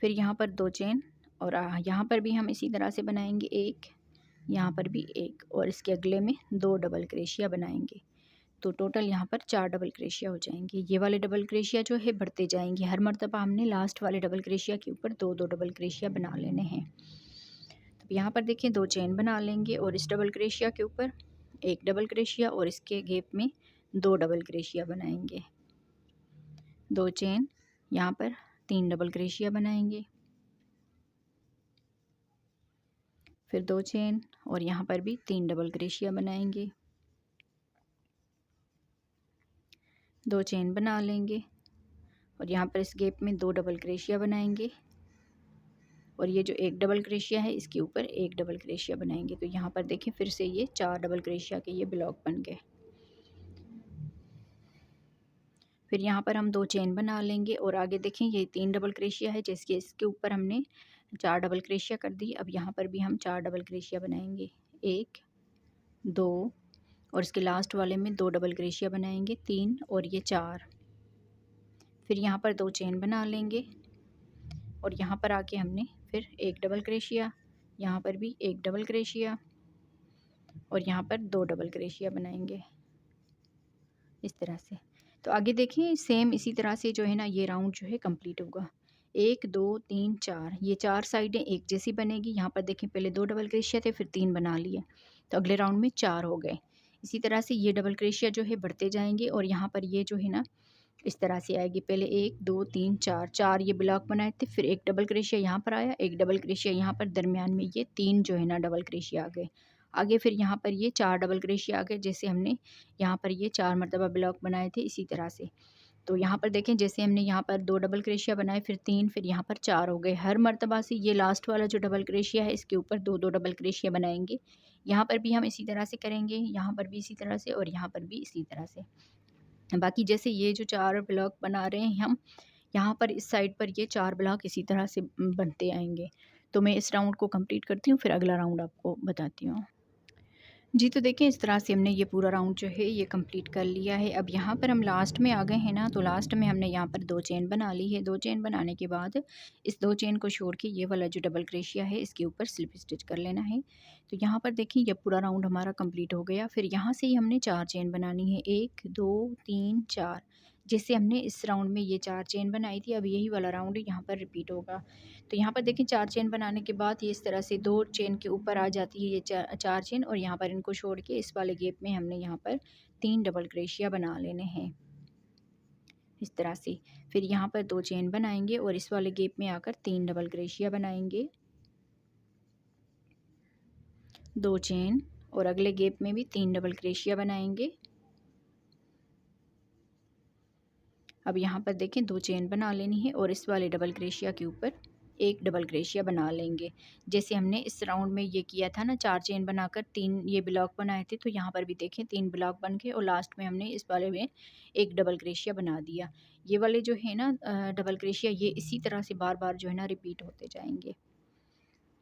फिर यहाँ पर 2 चेन और यहाँ पर भी हम इसी तरह से बनाएंगे, एक, यहाँ पर भी एक और इसके अगले में 2 डबल क्रोशिया बनाएंगे। तो टोटल यहाँ पर 4 डबल क्रोशिया हो जाएंगे। ये वाले डबल क्रोशिया जो है बढ़ते जाएंगे, हर मर्तबा हमने लास्ट वाले डबल क्रोशिया के ऊपर 2 2 डबल क्रोशिया बना लेने हैं। तो यहाँ पर देखिए 2 चेन बना लेंगे और इस डबल क्रोशिया के ऊपर एक डबल क्रोशिया और इसके गैप में 2 डबल क्रोशिया बनाएंगे, 2 चेन, यहाँ पर 3 डबल क्रोशिया बनाएंगे, फिर 2 चेन और यहाँ पर भी 3 डबल क्रोशिया बनाएंगे, 2 चेन बना लेंगे और यहाँ पर इस गैप में 2 डबल क्रोशिया बनाएंगे और ये जो एक डबल क्रोशिया है इसके ऊपर एक डबल क्रोशिया बनाएंगे। तो यहाँ पर देखें फिर से ये 4 डबल क्रोशिया के ये ब्लॉक बन गए। फिर यहाँ पर हम 2 चेन बना लेंगे और आगे देखें ये 3 डबल क्रोशिया है, जैसे इसके ऊपर हमने 4 डबल क्रोशिया कर दी। अब यहाँ पर भी हम 4 डबल क्रोशिया बनाएंगे, 1 2 और इसके लास्ट वाले में 2 डबल क्रोशिया बनाएंगे, 3 और ये 4। फिर यहाँ पर 2 चेन बना लेंगे और यहाँ पर आके हमने फिर एक डबल क्रोशिया, यहाँ पर भी एक डबल क्रोशिया और यहाँ पर 2 डबल क्रोशिया बनाएंगे, इस तरह से। तो आगे देखिए सेम इसी तरह से जो है ना ये राउंड जो है कंप्लीट होगा। 1 2 3 4, ये 4 साइडें एक जैसी बनेगी। यहाँ पर देखें पहले 2 डबल क्रोशिया थे, फिर 3 बना लिए, तो अगले राउंड में 4 हो गए। इसी तरह से ये डबल क्रोशिया जो है बढ़ते जाएंगे और यहाँ पर ये जो है ना इस तरह से आएगी। पहले 1 2 3 4, 4 ये ब्लॉक बनाए थे, फिर एक डबल क्रोशिया यहाँ पर आया, एक डबल क्रोशिया यहाँ पर, दरमियान में ये 3 जो है ना डबल क्रोशिया आ गए। आगे फिर यहाँ पर ये 4 डबल क्रोशिया आ गए, जैसे हमने यहाँ पर ये 4 मरतबा ब्लॉक बनाए थे इसी तरह से। तो यहाँ पर देखें जैसे हमने यहाँ पर 2 डबल क्रोशिया बनाए, फिर 3, फिर यहाँ पर 4 हो गए। हर मरतबा से ये लास्ट वाला जो डबल क्रोशिया है इसके ऊपर 2 2 डबल क्रोशिया बनाएंगे। यहाँ पर भी हम इसी तरह से करेंगे, यहाँ पर भी इसी तरह से और यहाँ पर भी इसी तरह से। बाकी जैसे ये जो 4 ब्लॉक बना रहे हैं हम, यहाँ पर इस साइड पर ये 4 ब्लॉक इसी तरह से बनते आएंगे। तो मैं इस राउंड को कंप्लीट करती हूँ, फिर अगला राउंड आपको बताती हूँ। जी, तो देखिए इस तरह से हमने ये पूरा राउंड जो है ये कंप्लीट कर लिया है। अब यहाँ पर हम लास्ट में आ गए हैं ना, तो लास्ट में हमने यहाँ पर 2 चेन बना ली है। 2 चेन बनाने के बाद इस 2 चेन को छोड़ के ये वाला जो डबल क्रोशिया है इसके ऊपर स्लिप स्टिच कर लेना है। तो यहाँ पर देखिए ये पूरा राउंड हमारा कंप्लीट हो गया। फिर यहाँ से ही हमने 4 चेन बनानी है, 1 2 3 4। जैसे हमने इस राउंड में ये 4 चेन बनाई थी, अब यही वाला राउंड यहाँ पर रिपीट होगा। तो यहाँ पर देखें 4 चेन बनाने के बाद ये इस तरह से 2 चेन के ऊपर आ जाती है ये 4 चेन और यहाँ पर इनको छोड़ के इस वाले गैप में हमने यहाँ पर 3 डबल क्रोशिया बना लेने हैं, इस तरह से। फिर यहाँ पर 2 चेन बनाएंगे और इस वाले गैप में आकर 3 डबल क्रोशिया बनाएंगे, 2 चेन और अगले गैप में भी 3 डबल क्रोशिया बनाएंगे, अब यहाँ पर देखें 2 चेन बना लेनी है और इस वाले डबल क्रोशिया के ऊपर एक डबल क्रोशिया बना लेंगे। जैसे हमने इस राउंड में ये किया था ना, 4 चेन बनाकर 3 ये ब्लॉक बनाए थे, तो यहाँ पर भी देखें 3 ब्लॉक बन गए और लास्ट में हमने इस वाले में एक डबल क्रोशिया बना दिया। ये वाले जो है ना डबल क्रोशिया, ये इसी तरह से बार बार जो है ना रिपीट होते जाएंगे।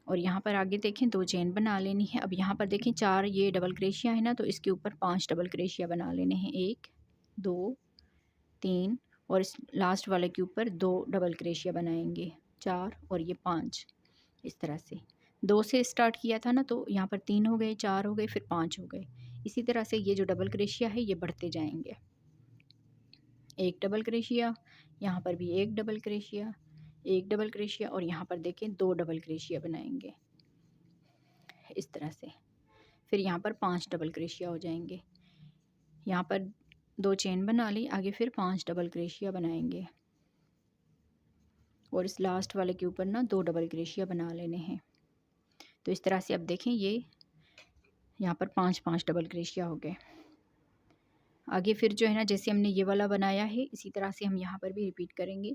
और यहाँ पर आगे देखें 2 चेन बना लेनी है। अब यहाँ पर देखें 4 ये डबल क्रोशिया है ना, तो इसके ऊपर 5 डबल क्रोशिया बना लेने हैं। 1 2 3 और इस लास्ट वाले के ऊपर 2 डबल क्रोशिया बनाएंगे। 4 और ये 5, इस तरह से 2 से स्टार्ट किया था ना, तो यहाँ पर 3 हो गए, 4 हो गए, फिर 5 हो गए। इसी तरह से ये जो डबल क्रोशिया है ये बढ़ते जाएंगे। एक डबल क्रोशिया, यहाँ पर भी एक डबल क्रोशिया, एक डबल क्रोशिया और यहाँ पर देखें 2 डबल क्रोशिया बनाएंगे इस तरह से। फिर यहाँ पर 5 डबल क्रोशिया हो जाएंगे। यहाँ पर 2 चेन बना ली, आगे फिर 5 डबल क्रोशिया बनाएंगे और इस लास्ट वाले के ऊपर ना 2 डबल क्रोशिया बना लेने हैं। तो इस तरह से अब देखें ये यहाँ पर 5 डबल क्रोशिया हो गए। आगे फिर जो है ना, जैसे हमने ये वाला बनाया है इसी तरह से हम यहाँ पर भी रिपीट करेंगे।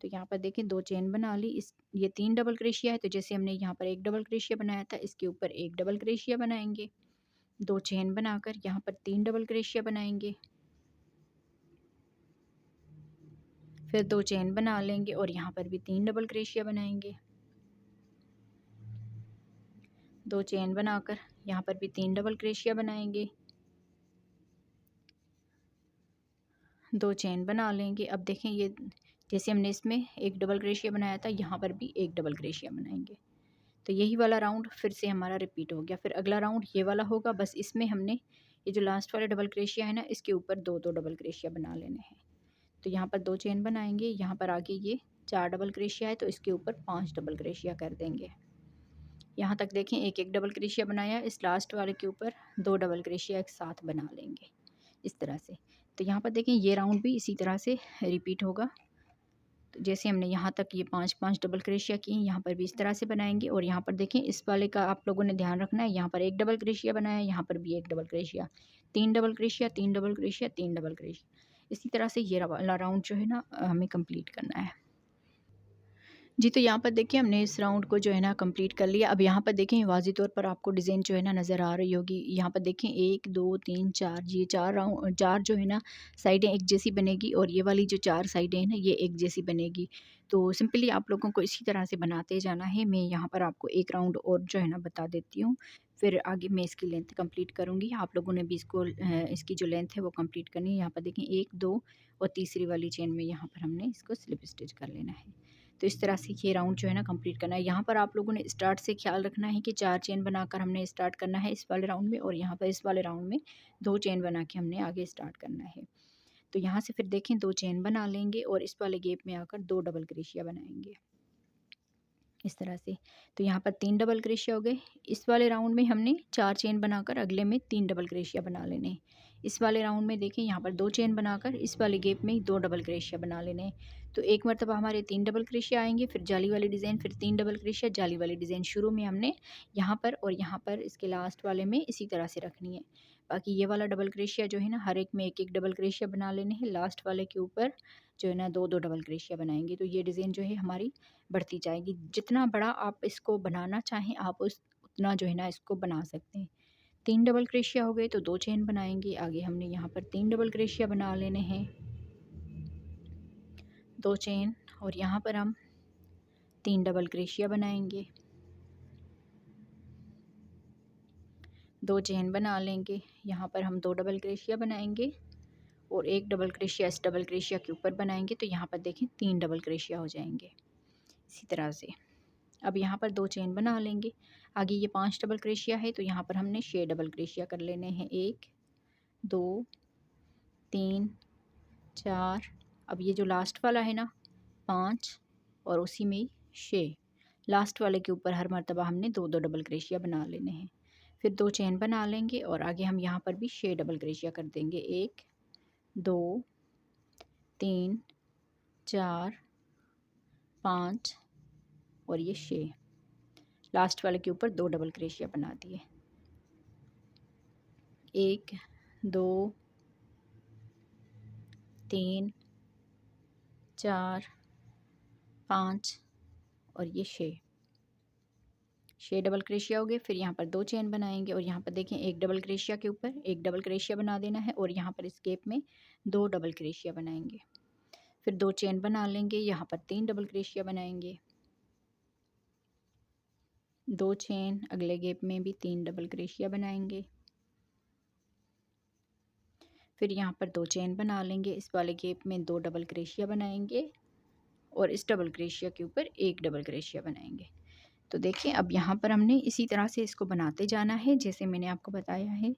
तो यहाँ पर देखें 2 चेन बना ली, इस ये 3 डबल क्रोशिया है, तो जैसे हमने यहाँ पर एक डबल क्रोशिया बनाया था, इसके ऊपर एक डबल क्रोशिया बनाएंगे। 2 चेन बनाकर यहाँ पर 3 डबल क्रोशिया बनाएंगे, फिर 2 चेन बना लेंगे और यहाँ पर भी 3 डबल क्रोशिया बनाएंगे। 2 चेन बनाकर यहाँ पर भी 3 डबल क्रोशिया बनाएंगे। 2 चेन बना लेंगे। अब देखें ये जैसे हमने इसमें एक डबल क्रोशिया बनाया था, यहाँ पर भी एक डबल क्रोशिया बनाएंगे। तो यही वाला राउंड फिर से हमारा रिपीट हो गया। फिर अगला राउंड ये वाला होगा, बस इसमें हमने ये जो लास्ट वाले डबल क्रोशिया है ना, इसके ऊपर 2 डबल क्रोशिया बना लेने हैं। तो यहाँ पर 2 चेन बनाएंगे, यहाँ पर आगे ये 4 डबल क्रोशिया है, तो इसके ऊपर 5 डबल क्रोशिया कर देंगे। यहाँ तक देखें एक एक डबल क्रोशिया बनाया, इस लास्ट वाले के ऊपर 2 डबल क्रोशिया एक साथ बना लेंगे इस तरह से। तो यहाँ पर देखें ये राउंड भी इसी तरह से रिपीट होगा। तो जैसे हमने यहाँ तक ये 5 डबल क्रोशिया की, यहाँ पर भी इस तरह से बनाएंगे। और यहाँ पर देखें इस वाले का आप लोगों ने ध्यान रखना है, यहाँ पर एक डबल क्रोशिया बनाया, यहाँ पर भी एक double crochet, 3 double crochet, 3 double crochet, 3 double crochet. इसी तरह से ये वाला राउंड जो है ना हमें कंप्लीट करना है जी। तो यहाँ पर देखिए हमने इस राउंड को जो है ना कंप्लीट कर लिया। अब यहाँ पर देखें वाज़ी तौर पर आपको डिज़ाइन जो है ना नज़र आ रही होगी। यहाँ पर देखें 1 2 3 4, ये 4 राउंड 4 जो है ना साइडें एक जैसी बनेगी और ये वाली जो 4 साइडें हैं ना ये एक जैसी बनेगी। तो सिंपली आप लोगों को इसी तरह से बनाते जाना है। मैं यहाँ पर आपको एक राउंड और जो है ना बता देती हूँ, फिर आगे मैं इसकी लेंथ कंप्लीट करूँगी। आप लोगों ने भी इसको इसकी जो लेंथ है वो कंप्लीट करनी है। यहाँ पर देखें 1 2 और तीसरी वाली चेन में यहाँ पर हमने इसको स्लिप स्टिच कर लेना है। तो इस तरह से ये राउंड जो है ना कंप्लीट करना है। यहाँ पर आप लोगों ने स्टार्ट से ख्याल रखना है कि 4 चेन बनाकर हमने स्टार्ट करना है इस वाले राउंड में, और यहाँ पर इस वाले राउंड में 2 चेन बना के हमने आगे स्टार्ट करना है। तो यहाँ से फिर देखें 2 चेन बना लेंगे और इस वाले गैप में आकर 2 डबल क्रोशिया बनाएंगे इस तरह से। तो यहाँ पर 3 डबल क्रोशिया हो गए। इस वाले राउंड में हमने 4 चेन बनाकर अगले में 3 डबल क्रोशिया बना लेने हैं। इस वाले राउंड में देखें यहाँ पर 2 चेन बनाकर इस वाले गैप में 2 डबल क्रोशिया बना लेने हैं। तो एक मरतबा हमारे 3 डबल क्रोशिया आएंगे, फिर जाली वाली डिज़ाइन, फिर 3 डबल क्रोशिया, जाली वाली डिज़ाइन शुरू में हमने यहाँ पर और यहाँ पर इसके लास्ट वाले में इसी तरह से रखनी है। बाकी ये वाला डबल क्रोशिया जो है ना हर एक में एक एक डबल क्रोशिया बना लेने हैं। लास्ट वाले के ऊपर जो है ना 2 डबल क्रोशिया बनाएंगे। तो ये डिज़ाइन जो है हमारी बढ़ती जाएगी। जितना बड़ा आप इसको बनाना चाहें आप उस उतना जो है ना इसको बना सकते हैं। 3 डबल क्रोशिया हो गए तो 2 चेन बनाएंगे। आगे हमने यहाँ पर 3 डबल क्रोशिया बना लेने हैं, 2 चेन, और यहाँ पर हम 3 डबल क्रोशिया बनाएंगे, 2 चेन बना लेंगे। यहाँ पर हम 2 डबल क्रोशिया बनाएंगे और एक डबल क्रोशिया इस डबल क्रोशिया के ऊपर बनाएंगे। तो यहाँ पर देखें 3 डबल क्रोशिया हो जाएंगे इसी तरह से। अब यहाँ पर 2 चेन बना लेंगे। आगे ये 5 डबल क्रोशिया है तो यहाँ पर हमने 6 डबल क्रोशिया कर लेने हैं। 1 2 3 4, अब ये जो लास्ट वाला है ना 5 और उसी में 6, लास्ट वाले के ऊपर हर मर्तबा हमने 2 डबल क्रोशिया बना लेने हैं। फिर 2 चेन बना लेंगे और आगे हम यहाँ पर भी 6 डबल क्रोशिया कर देंगे। 1 2 3 4 5 और ये 6, लास्ट वाले के ऊपर 2 डबल क्रोशिया बना दिए। 1 2 3 4 5 और ये 6 डबल क्रोशिया हो गए। फिर यहाँ पर 2 चेन बनाएंगे और यहाँ पर देखें एक डबल क्रोशिया के ऊपर एक डबल क्रोशिया बना देना है और यहाँ पर इस गैप में 2 डबल क्रोशिया बनाएंगे। फिर 2 चेन बना लेंगे, यहाँ पर 3 डबल क्रोशिया बनाएंगे, 2 चेन, अगले गैप में भी 3 डबल क्रोशिया बनाएंगे। फिर यहाँ पर 2 चेन बना लेंगे, इस वाले गैप में 2 डबल क्रोशिया बनाएंगे और इस डबल क्रोशिया के ऊपर एक डबल क्रोशिया बनाएंगे। तो देखिए अब यहाँ पर हमने इसी तरह से इसको बनाते जाना है जैसे मैंने आपको बताया है।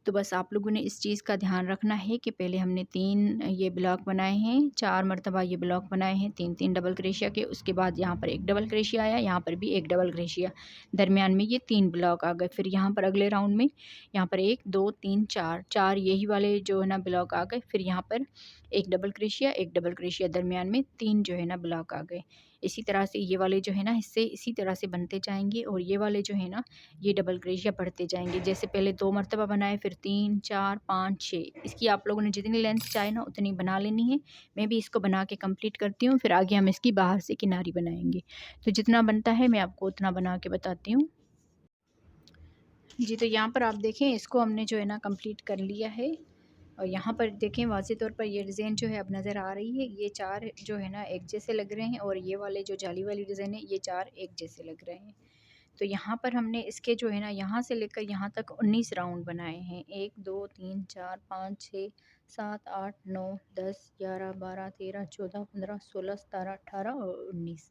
तो बस आप लोगों ने इस चीज़ का ध्यान रखना है कि पहले हमने 3 ये ब्लॉक बनाए हैं, 4 मरतबा ये ब्लॉक बनाए हैं 3-3 डबल क्रोशिया के। उसके बाद यहाँ पर एक डबल क्रोशिया आया, यहाँ पर भी एक डबल क्रोशिया, दरमियान में ये 3 ब्लॉक आ गए। फिर यहाँ पर अगले राउंड में यहाँ पर 1 2 3 4 यही वाले जो है ना ब्लॉक आ गए। फिर यहाँ पर एक डबल क्रोशिया, एक डबल क्रोशिया, दरमियान में 3 जो है ना ब्लॉक आ गए। इसी तरह से ये वाले जो है ना हिस्से इसी तरह से बनते जाएंगे और ये वाले जो है ना ये डबल क्रोशिया बढ़ते जाएंगे। जैसे पहले 2 मरतबा बनाए, फिर 3 4 5 6, इसकी आप लोगों ने जितनी लेंथ चाहे ना उतनी बना लेनी है। मैं भी इसको बना के कंप्लीट करती हूँ, फिर आगे हम इसकी बाहर से किनारी बनाएंगे। तो जितना बनता है मैं आपको उतना बना के बताती हूँ। जी तो यहाँ पर आप देखें इसको हमने जो है ना कंप्लीट कर लिया है और यहाँ पर देखें वाज़े तौर पर ये डिज़ाइन जो है अब नज़र आ रही है। ये 4 जो है ना एक जैसे लग रहे हैं और ये वाले जो जाली वाली डिज़ाइन है ये 4 एक जैसे लग रहे हैं। तो यहाँ पर हमने इसके जो है ना यहाँ से लेकर यहाँ तक 19 राउंड बनाए हैं। 1 2 3 4 5 6 7 8 9 10 11 12 13 14 15 16 17 18 और 19।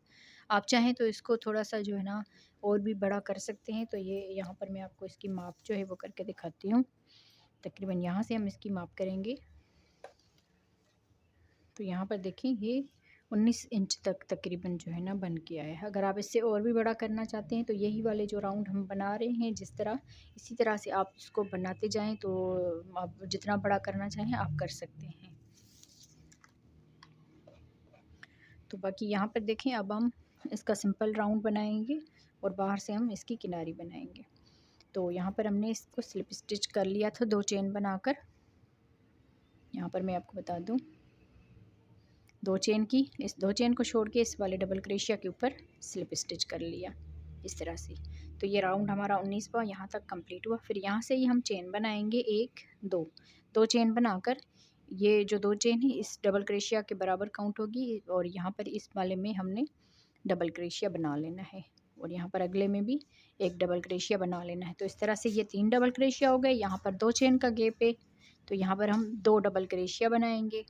आप चाहें तो इसको थोड़ा सा जो है ना और भी बड़ा कर सकते हैं। तो ये यहाँ पर मैं आपको इसकी माप जो है वो करके दिखाती हूँ। तकरीबन यहाँ से हम इसकी माप करेंगे। तो यहाँ पर देखें ये 19 इंच तक तकरीबन जो है ना बन के आया है। अगर आप इससे और भी बड़ा करना चाहते हैं तो यही वाले जो राउंड हम बना रहे हैं जिस तरह, इसी तरह से आप इसको बनाते जाएं तो आप जितना बड़ा करना चाहें आप कर सकते हैं। तो बाकी यहाँ पर देखें अब हम इसका सिंपल राउंड बनाएंगे और बाहर से हम इसकी किनारी बनाएंगे। तो यहाँ पर हमने इसको स्लिप स्टिच कर लिया था 2 चेन बनाकर। यहाँ पर मैं आपको बता दूँ 2 चेन की, इस 2 चेन को छोड़ के इस वाले डबल क्रोशिया के ऊपर स्लिप स्टिच कर लिया इस तरह से। तो ये राउंड हमारा 19वां यहाँ तक कंप्लीट हुआ। फिर यहाँ से ही हम चेन बनाएंगे 1 2 2 चेन बनाकर ये जो 2 चेन है इस डबल क्रोशिया के बराबर काउंट होगी और यहाँ पर इस वाले में हमने डबल क्रोशिया बना लेना है और यहाँ पर अगले में भी एक डबल क्रोशिया बना लेना है। तो इस तरह से ये 3 डबल क्रोशिया हो गए। यहाँ पर 2 चेन का गैप है तो यहाँ पर हम 2 डबल क्रोशिया बनाएंगे।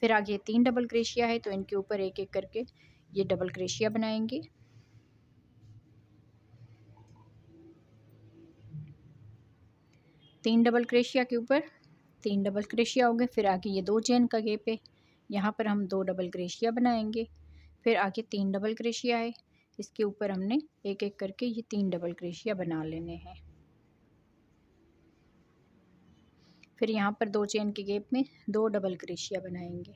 फिर आगे 3 डबल क्रोशिया है तो इनके ऊपर एक एक करके ये डबल क्रोशिया बनाएंगे। तीन डबल क्रोशिया के ऊपर 3 डबल क्रोशिया हो गए। फिर आगे ये 2 चेन का गैप है, यहाँ पर हम 2 डबल क्रोशिया बनाएंगे। फिर आगे 3 डबल क्रोशिया है, इसके ऊपर हमने एक एक करके ये 3 डबल क्रोशिया बना लेने हैं। फिर यहाँ पर 2 चेन के गैप में 2 डबल क्रोशिया बनाएंगे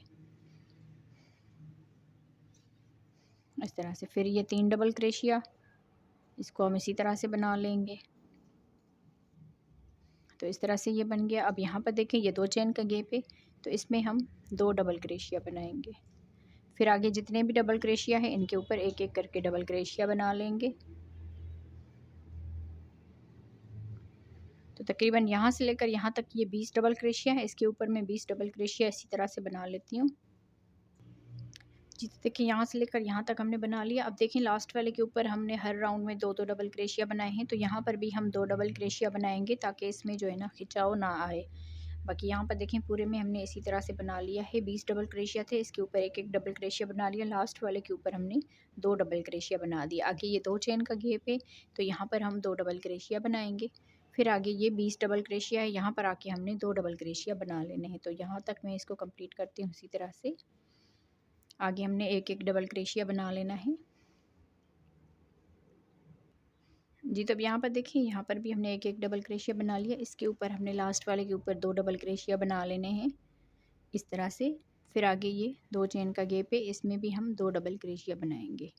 इस तरह से। फिर ये 3 डबल क्रोशिया, इसको हम इसी तरह से बना लेंगे। तो इस तरह से ये बन गया। अब यहाँ पर देखें ये 2 चेन का गैप है तो इसमें हम 2 डबल क्रोशिया बनाएंगे। फिर आगे जितने भी डबल क्रोशिया है इनके ऊपर एक एक करके डबल क्रोशिया बना लेंगे। तो तकरीबन यहाँ से लेकर यहाँ तक ये 20 डबल क्रोशिया है, इसके ऊपर मैं 20 डबल क्रोशिया इसी तरह से बना लेती हूँ। जी तो देखिए यहाँ से लेकर यहाँ तक हमने बना लिया। अब देखें लास्ट वाले के ऊपर हमने हर राउंड में 2 डबल क्रोशिया बनाए हैं तो यहाँ पर भी हम 2 डबल क्रोशिया बनाएंगे ताकि इसमें जो है ना खिंचाव ना आए। बाकी यहाँ पर देखें पूरे में हमने इसी तरह से बना लिया है। 20 डबल क्रोशिया थे, इसके ऊपर एक एक डबल क्रोशिया बना लिया। लास्ट वाले के ऊपर हमने 2 डबल क्रोशिया बना दिया। आगे ये 2 चेन का गैप है तो यहाँ पर हम 2 डबल क्रोशिया बनाएंगे। फिर आगे ये 20 डबल क्रोशिया है, यहाँ पर आके हमने 2 डबल क्रोशिया बना लेने हैं। तो यहाँ तक मैं इसको कंप्लीट करती हूँ। इसी तरह से आगे हमने एक एक डबल क्रोशिया बना लेना है। जी तो अब यहाँ पर देखिए यहाँ पर भी हमने एक एक डबल क्रोशिया बना लिया। इसके ऊपर हमने लास्ट वाले के ऊपर 2 डबल क्रोशिया बना लेने हैं इस तरह से। फिर आगे ये 2 चेन का गैप है, इसमें भी हम 2 डबल क्रोशिया बनाएंगे।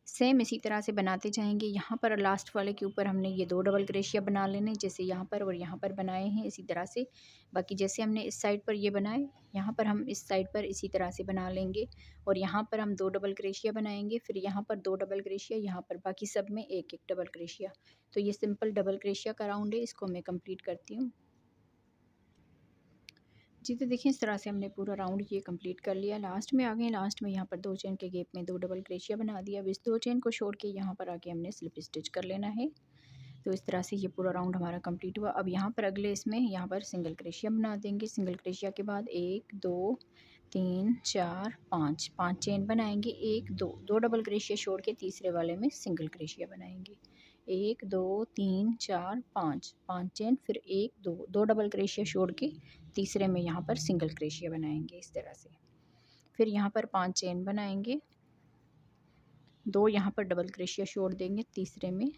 सेम इसी तरह से बनाते जाएंगे। यहाँ पर लास्ट वाले के ऊपर हमने ये 2 डबल क्रोशिया बना लेने, जैसे यहाँ पर और यहाँ पर बनाए हैं इसी तरह से। बाकी जैसे हमने इस साइड पर ये बनाए, यहाँ पर हम इस साइड पर इसी तरह से बना लेंगे। और यहाँ पर हम 2 डबल क्रोशिया बनाएंगे, फिर यहाँ पर 2 डबल क्रोशिया, यहाँ पर बाकी सब में एक एक डबल क्रोशिया। तो ये सिंपल डबल क्रोशिया का राउंड है, इसको मैं कंप्लीट करती हूँ। जी, तो देखिए इस तरह से हमने पूरा राउंड ये कंप्लीट कर लिया। लास्ट में आ गए, लास्ट में यहाँ पर 2 चेन के गैप में 2 डबल क्रोशिया बना दिया। अब इस 2 चेन को छोड़ के यहाँ पर आके हमने स्लिप स्टिच कर लेना है। तो इस तरह से ये पूरा राउंड हमारा कंप्लीट हुआ। अब यहाँ पर अगले इसमें यहाँ पर सिंगल क्रोशिया बना देंगे। सिंगल क्रोशिया के बाद 1 2 3 4 5 5 चेन बनाएंगे। 1 2 2 डबल क्रोशिया छोड़ के तीसरे वाले में सिंगल क्रोशिया बनाएंगे। 1 2 3 4 5 5 चेन, फिर 1 2 2 डबल क्रोशिया छोड़ के तीसरे में यहाँ पर सिंगल क्रोशिया बनाएंगे इस तरह से। फिर यहाँ पर 5 चेन बनाएंगे, 2 यहाँ पर डबल क्रोशिया छोड़ देंगे, तीसरे में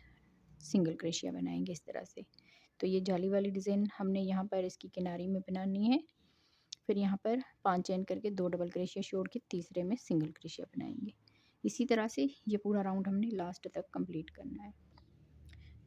सिंगल क्रोशिया बनाएंगे इस तरह से। तो ये जाली वाली डिज़ाइन हमने यहाँ पर इसकी किनारी में बनानी है। फिर यहाँ पर 5 चेन करके 2 डबल क्रोशिया छोड़ के तीसरे में सिंगल क्रोशिया बनाएंगे। इसी तरह से ये पूरा राउंड हमने लास्ट तक कंप्लीट करना है।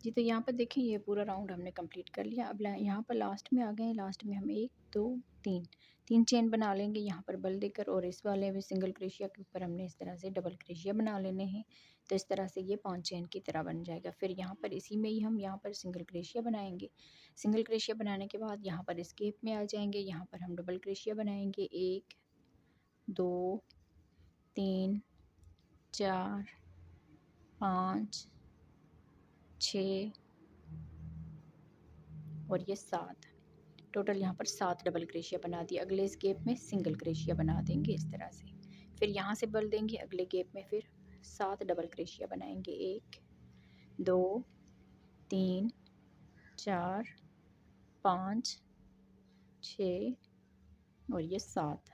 जी, तो यहाँ पर देखें ये पूरा राउंड हमने कंप्लीट कर लिया। अब यहाँ पर लास्ट में आ गए हैं। लास्ट में हम 1 2 3 चेन बना लेंगे यहाँ पर बल देकर, और इस वाले में सिंगल क्रोशिया के ऊपर हमने इस तरह से डबल क्रोशिया बना लेने हैं। तो इस तरह से ये 5 चेन की तरह बन जाएगा। फिर यहाँ पर इसी में ही हम यहाँ पर सिंगल क्रोशिया बनाएंगे। सिंगल क्रोशिया बनाने के बाद यहाँ पर इस गैप में आ जाएंगे। यहाँ पर हम डबल क्रोशिया बनाएंगे। 1 2 3 4 5 6 और ये 7, टोटल यहाँ पर 7 डबल क्रोशिया बना दिए। अगले इस गैप में सिंगल क्रोशिया बना देंगे इस तरह से। फिर यहाँ से बल देंगे, अगले गैप में फिर 7 डबल क्रोशिया बनाएंगे। 1 2 3 4 5 6 और ये 7,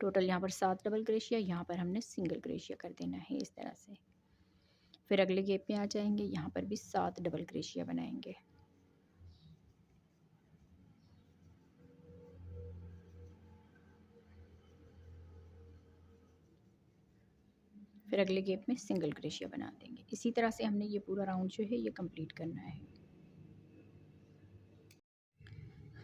टोटल यहाँ पर 7 डबल क्रोशिया। यहाँ पर हमने सिंगल क्रोशिया कर देना है इस तरह से। फिर अगले गैप में आ जाएंगे, यहाँ पर भी 7 डबल क्रोशिया बनाएंगे। फिर अगले गैप में सिंगल क्रोशिया बना देंगे। इसी तरह से हमने ये पूरा राउंड जो है ये कंप्लीट करना है।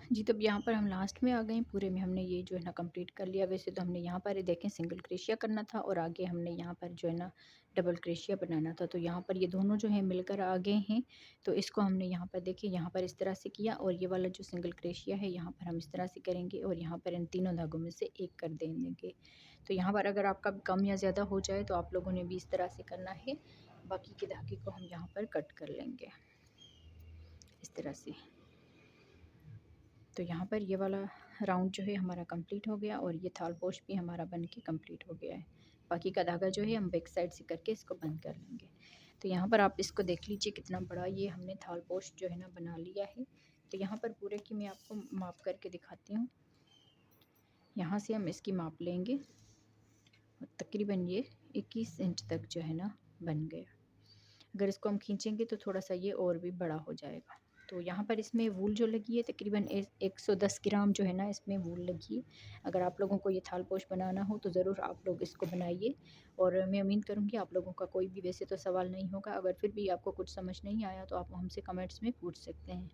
जी, तो अब यहाँ पर हम लास्ट में आ गए। पूरे में हमने ये जो है ना कंप्लीट कर लिया। वैसे तो हमने यहाँ पर देखें सिंगल क्रोशिया करना था, और आगे हमने यहाँ पर जो है ना डबल क्रोशिया बनाना था। तो यहाँ पर ये दोनों जो है मिलकर आ गए हैं। तो इसको हमने यहाँ पर देखें यहाँ पर इस तरह से किया, और ये वाला जो सिंगल क्रोशिया है यहाँ पर हम इस तरह से करेंगे, और यहाँ पर इन तीनों धागों में से एक कर देंगे। तो यहाँ पर अगर आपका कम या ज़्यादा हो जाए तो आप लोगों ने भी इस तरह से करना है। बाकी के धागे को हम यहाँ पर कट कर लेंगे इस तरह से। तो यहाँ पर ये वाला राउंड जो है हमारा कंप्लीट हो गया, और ये थाल पोश भी हमारा बन के कम्प्लीट हो गया है। बाकी का धागा जो है हम बैक साइड से करके इसको बंद कर लेंगे। तो यहाँ पर आप इसको देख लीजिए कितना बड़ा ये हमने थाल पोश जो है ना बना लिया है। तो यहाँ पर पूरे की मैं आपको माप करके दिखाती हूँ। यहाँ से हम इसकी माप लेंगे, और तकरीबन ये 21 इंच तक जो है ना बन गया। अगर इसको हम खींचेंगे तो थोड़ा सा ये और भी बड़ा हो जाएगा। तो यहाँ पर इसमें वूल जो लगी है तकरीबन 110 ग्राम जो है ना इसमें वूल लगी है। अगर आप लोगों को ये थाल पोश बनाना हो तो ज़रूर आप लोग इसको बनाइए, और मैं उम्मीद करूँगी आप लोगों का कोई भी वैसे तो सवाल नहीं होगा। अगर फिर भी आपको कुछ समझ नहीं आया तो आप हमसे कमेंट्स में पूछ सकते हैं।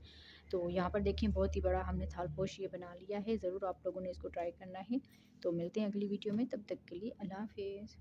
तो यहाँ पर देखें बहुत ही बड़ा हमने थाल पोश ये बना लिया है। ज़रूर आप लोगों ने इसको ट्राई करना है। तो मिलते हैं अगली वीडियो में, तब तक के लिए अल्लाह हाफिज़।